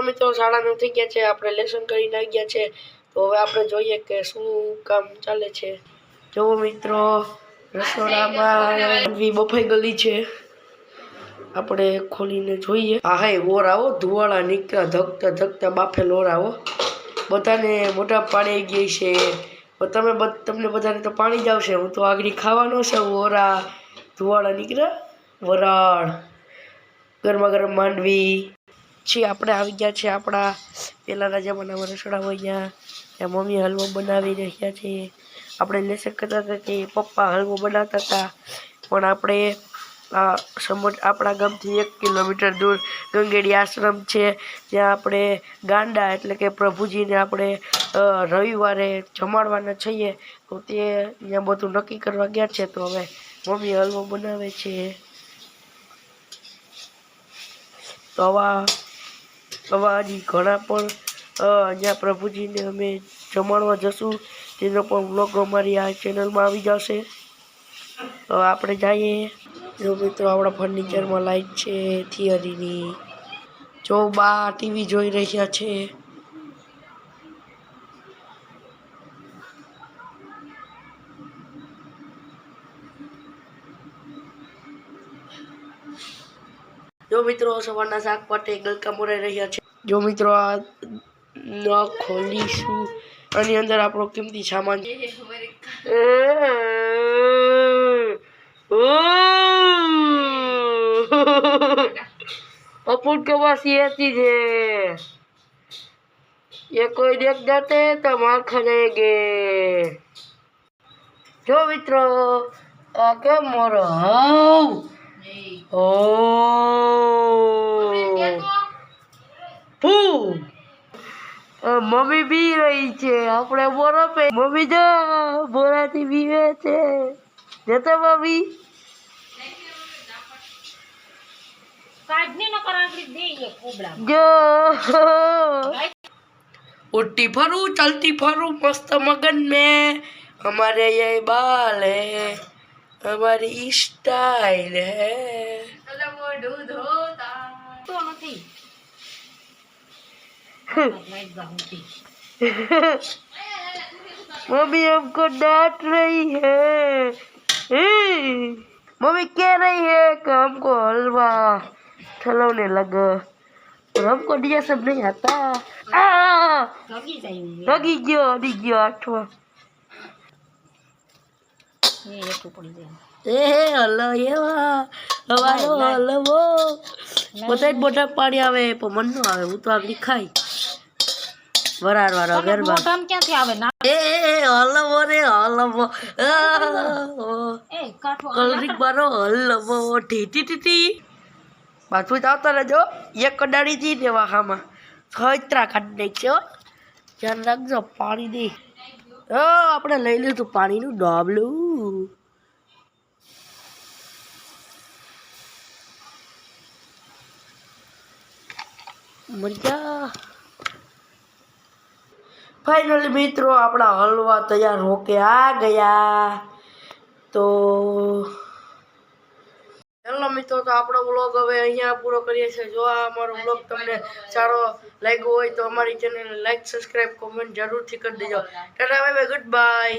ચલો મિત્રો 9:30 થઈ ગયા છે, આપણે લેસન કરીને આવી ગયા છે, તો હવે આપણે જોઈએ કે શું કામ ચાલે છે। જો મિત્રો રસોડામાં બફાઈ ગયેલી છે, આપણે ખોલીને જોઈએ। હા હે ઓરાવો ધુવાળા નીકળ્યા ધકતા ધકતા બાફેલ ઓરાવો બધાને મોટા પાણી ગઈ છે। તમને બધાને તો પાણી જ આવશે, હું તો આગળ ખાવાનો છે। ઓરા ધુવાળા નીકળ્યા વરાળ ગરમા ગરમ માંડવી છે। આપણે આવી ગયા છે આપણા પહેલાના જમાનામાં રસોડા હોય ત્યાં મમ્મી હલવો બનાવી રહ્યા છે। આપણે લેસન કરતા હતા કે પપ્પા હલવો બનાવતા હતા, પણ આપણે આપણા ગામથી 1 કિલોમીટર દૂર ગંગેડી આશ્રમ છે, ત્યાં આપણે ગાંડા એટલે કે પ્રભુજીને આપણે રવિવારે જમાડવાના છીએ, તો તે ત્યાં બધું નક્કી કરવા ગયા છે। તો હવે મમ્મી હલવો બનાવે છે, તો આવા હજી ઘણા પણ અહીંયા પ્રભુજીને અમે જમાડવા જશું, તેનો પણ વ્લોગ અમારી આ ચેનલમાં આવી જશે। તો આપણે જઈએ। જો મિત્રો આપણા ફર્નિચરમાં લાઈટ છે થિયરીની, જો બા ટીવી જોઈ રહ્યા છે। જો મિત્રો સવારના શાક માટે ગલકા મોરાઈ રહ્યા છે। જો મિત્રો આ ખોલીશું, આની અંદર આપણો કિંમતી સામાન अपुन के पास ये चीज है, ये कोई देख जाते तो मार खा जाएंगे। जो मित्रों आके मोरो मम्मी पी रही है, अपने बोरा पे मम्मी जो बोरा थी पीवे थे, जतो मम्मी जो उठती फरू चलती फरू मस्त मगन में, हमारे ये बाल है हमारी स्टाइल है। मम्मी हमको डांट रही है, मम्मी कह रही है कि हमको हलवा खिलौने लगा और हमको ये सब नहीं आता। लगी गयो आठवा હલો એવા હવાનો હલવો બધા મોટા પાણી આવે પણ મન નો આવે, હું તો આગળ ખાઈ વરાળ વાળો ગરબા ક્યાંથી આવે ના હલવો રે હલવો કલરિંગ મારો હલવો ટીટી ટીટી પાછું જ આવતા રહેજો। એક કડાડી જી દેવા હામાં ખતરા કાઢી નાખશો, ધ્યાન રાખજો। પાણી દે આપણે લઈ લીધું પાણીનું ડોબલું। મજા फाइनली मित्रों अपना हलवा तैयार होके आ गया। तो चलो मित्रों तो अपना व्लॉग हवे अहींया पूरो करीए छे। जो आ अमारो व्लॉग तमने सारो लाग्यो होय तो अमारी चेनल ने लाइक सब्सक्राइब कमेंट जरूर थी कर देजो। Ta-ta bye bye good bye.